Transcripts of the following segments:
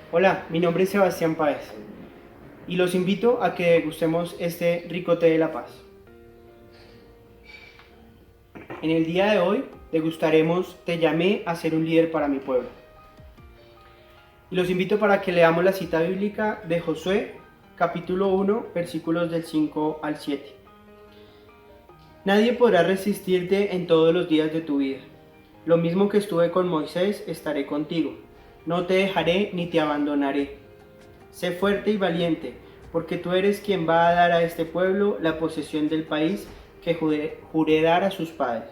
Hola, mi nombre es Sebastián Páez y los invito a que degustemos este rico té de la paz. En el día de hoy degustaremos Te llamé a ser un líder para mi pueblo. Y los invito para que leamos la cita bíblica de Josué, capítulo 1, versículos del 5 al 7. Nadie podrá resistirte en todos los días de tu vida. Lo mismo que estuve con Moisés, estaré contigo. No te dejaré ni te abandonaré. Sé fuerte y valiente, porque tú eres quien va a dar a este pueblo la posesión del país que juré dar a sus padres.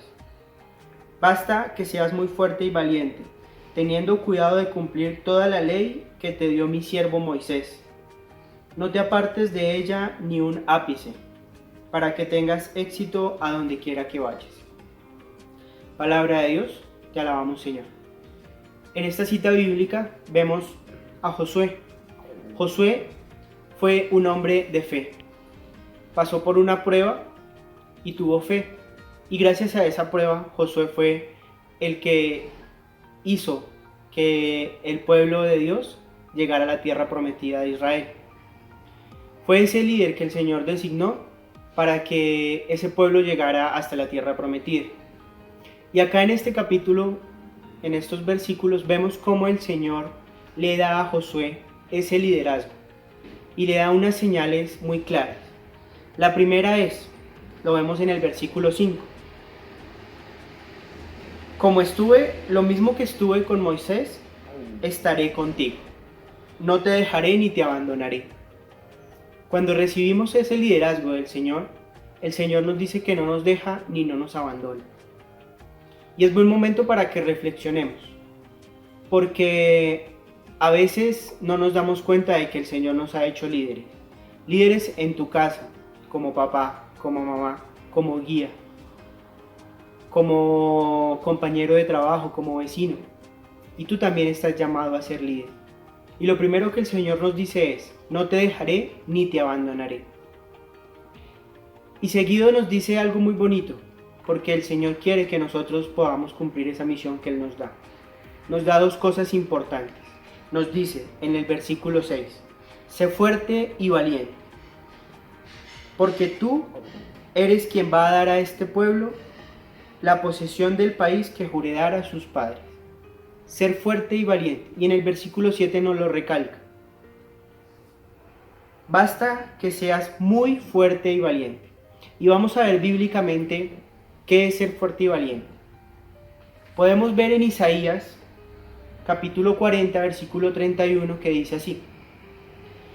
Basta que seas muy fuerte y valiente, teniendo cuidado de cumplir toda la ley que te dio mi siervo Moisés. No te apartes de ella ni un ápice, para que tengas éxito a donde quiera que vayas. Palabra de Dios, te alabamos, Señor. En esta cita bíblica vemos a Josué. Josué fue un hombre de fe. Pasó por una prueba y tuvo fe. Y gracias a esa prueba, Josué fue el que hizo que el pueblo de Dios llegara a la tierra prometida de Israel. Fue ese líder que el Señor designó para que ese pueblo llegara hasta la tierra prometida. Y acá en este capítulo, en estos versículos, vemos cómo el Señor le da a Josué ese liderazgo y le da unas señales muy claras. La primera es, lo vemos en el versículo 5. Como estuve, lo mismo que estuve con Moisés, estaré contigo. No te dejaré ni te abandonaré. Cuando recibimos ese liderazgo del Señor, el Señor nos dice que no nos deja ni no nos abandona. Y es buen momento para que reflexionemos, porque a veces no nos damos cuenta de que el Señor nos ha hecho líderes. Líderes en tu casa, como papá, como mamá, como guía, como compañero de trabajo, como vecino. Y tú también estás llamado a ser líder. Y lo primero que el Señor nos dice es, no te dejaré ni te abandonaré. Y seguido nos dice algo muy bonito, porque el Señor quiere que nosotros podamos cumplir esa misión que Él nos da. Nos da dos cosas importantes. Nos dice en el versículo 6, sé fuerte y valiente, porque tú eres quien va a dar a este pueblo la posesión del país que juré dar a sus padres. Ser fuerte y valiente. Y en el versículo 7 nos lo recalca. Basta que seas muy fuerte y valiente. Y vamos a ver bíblicamente qué es ser fuerte y valiente. Podemos ver en Isaías, capítulo 40, versículo 31, que dice así.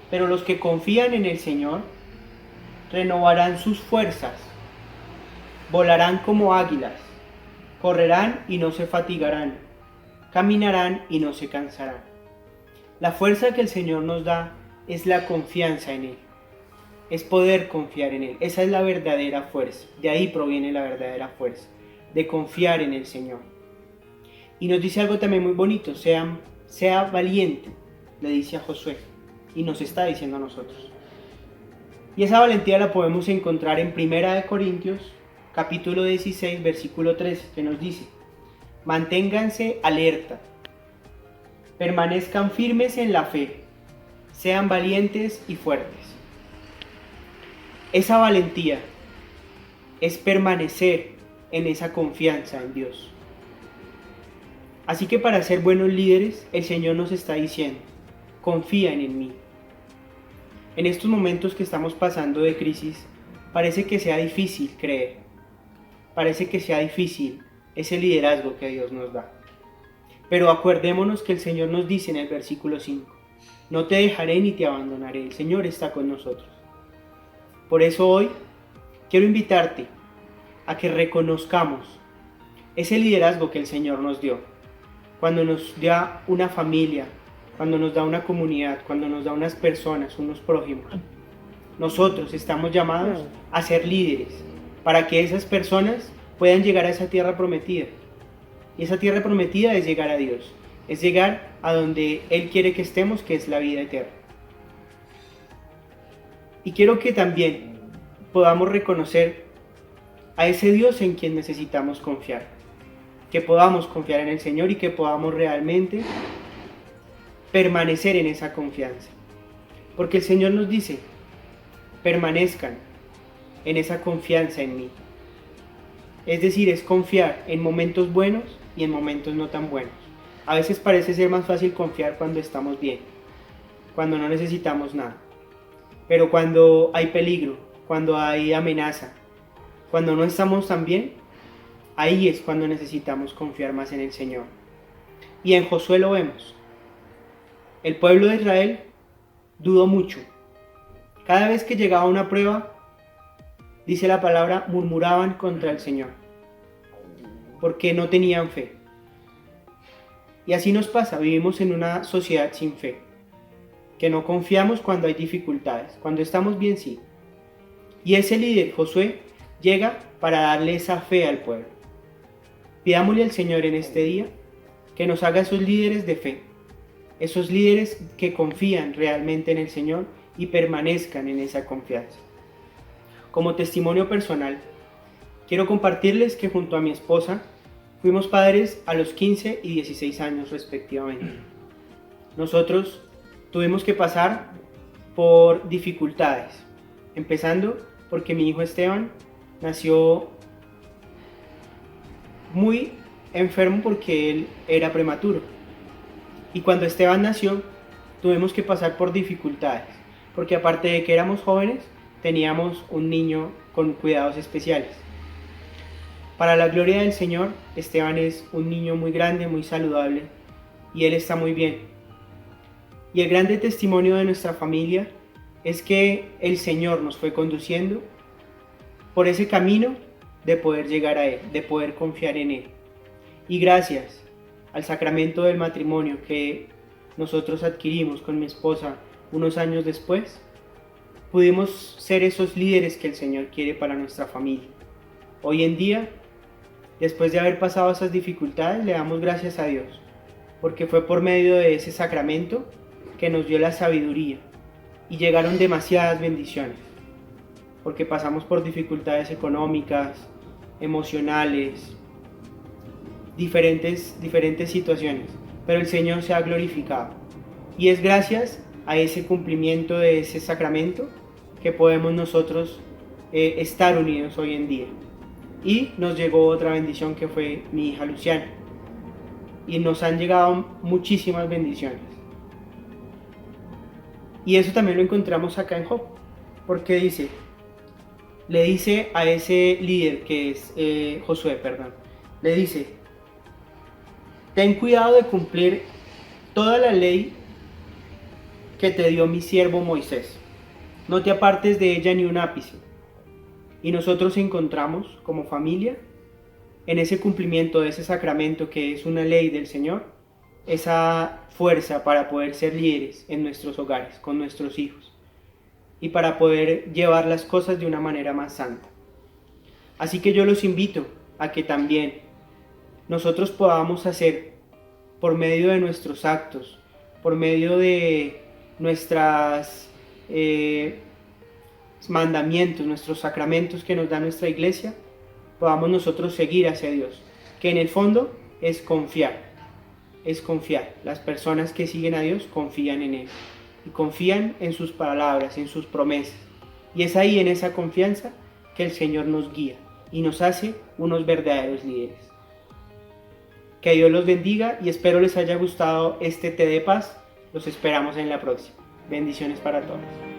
Pero los que confían en el Señor renovarán sus fuerzas, volarán como águilas, correrán y no se fatigarán, caminarán y no se cansarán. La fuerza que el Señor nos da es la confianza en Él, es poder confiar en Él. Esa es la verdadera fuerza, de ahí proviene la verdadera fuerza, de confiar en el Señor. Y nos dice algo también muy bonito, sea valiente, le dice a Josué, y nos está diciendo a nosotros. Y esa valentía la podemos encontrar en 1 Corintios, capítulo 16, versículo 13, que nos dice, manténganse alerta, permanezcan firmes en la fe, sean valientes y fuertes. Esa valentía es permanecer en esa confianza en Dios. Así que para ser buenos líderes, el Señor nos está diciendo, confíen en mí. En estos momentos que estamos pasando de crisis, parece que sea difícil creer, parece que sea difícil ese liderazgo que Dios nos da. Pero acordémonos que el Señor nos dice en el versículo 5, no te dejaré ni te abandonaré, el Señor está con nosotros. Por eso hoy quiero invitarte a que reconozcamos ese liderazgo que el Señor nos dio, cuando nos da una familia, cuando nos da una comunidad, cuando nos da unas personas, unos prójimos. Nosotros estamos llamados a ser líderes para que esas personas puedan llegar a esa tierra prometida. Y esa tierra prometida es llegar a Dios, es llegar a donde Él quiere que estemos, que es la vida eterna. Y quiero que también podamos reconocer a ese Dios en quien necesitamos confiar, que podamos confiar en el Señor y que podamos realmente permanecer en esa confianza. Porque el Señor nos dice, permanezcan en esa confianza en mí. Es decir, es confiar en momentos buenos y en momentos no tan buenos. A veces parece ser más fácil confiar cuando estamos bien, cuando no necesitamos nada. Pero cuando hay peligro, cuando hay amenaza, cuando no estamos tan bien, ahí es cuando necesitamos confiar más en el Señor. Y en Josué lo vemos. El pueblo de Israel dudó mucho. Cada vez que llegaba una prueba, dice la palabra, murmuraban contra el Señor, porque no tenían fe. Y así nos pasa, vivimos en una sociedad sin fe, que no confiamos cuando hay dificultades, cuando estamos bien sí. Y ese líder, Josué, llega para darle esa fe al pueblo. Pidámosle al Señor en este día que nos haga esos líderes de fe, esos líderes que confían realmente en el Señor y permanezcan en esa confianza. Como testimonio personal, quiero compartirles que junto a mi esposa fuimos padres a los 15 y 16 años respectivamente. Nosotros tuvimos que pasar por dificultades, empezando porque mi hijo Esteban nació muy enfermo porque él era prematuro. Y cuando Esteban nació, tuvimos que pasar por dificultades, porque aparte de que éramos jóvenes, teníamos un niño con cuidados especiales. Para la gloria del Señor, Esteban es un niño muy grande, muy saludable, y él está muy bien. Y el grande testimonio de nuestra familia es que el Señor nos fue conduciendo por ese camino de poder llegar a Él, de poder confiar en Él. Y gracias al sacramento del matrimonio que nosotros adquirimos con mi esposa unos años después, pudimos ser esos líderes que el Señor quiere para nuestra familia. Hoy en día, después de haber pasado esas dificultades, le damos gracias a Dios, porque fue por medio de ese sacramento que nos dio la sabiduría y llegaron demasiadas bendiciones, porque pasamos por dificultades económicas, emocionales, diferentes situaciones, pero el Señor se ha glorificado. Y es gracias a ese cumplimiento de ese sacramento que podemos nosotros estar unidos hoy en día. Y nos llegó otra bendición que fue mi hija Luciana. Y nos han llegado muchísimas bendiciones. Y eso también lo encontramos acá en Job, porque le dice a ese líder que es Josué, le dice, ten cuidado de cumplir toda la ley que te dio mi siervo Moisés, no te apartes de ella ni un ápice. Y nosotros encontramos como familia, en ese cumplimiento de ese sacramento que es una ley del Señor, esa fuerza para poder ser líderes en nuestros hogares, con nuestros hijos, y para poder llevar las cosas de una manera más santa. Así que yo los invito a que también nosotros podamos hacer, por medio de nuestros actos, por medio de nuestros mandamientos, nuestros sacramentos que nos da nuestra iglesia, podamos nosotros seguir hacia Dios, que en el fondo es confiar. Las personas que siguen a Dios confían en Él y confían en sus palabras, en sus promesas, y es ahí en esa confianza que el Señor nos guía y nos hace unos verdaderos líderes. Que Dios los bendiga y espero les haya gustado este té de paz. Los esperamos en la próxima. Bendiciones para todos.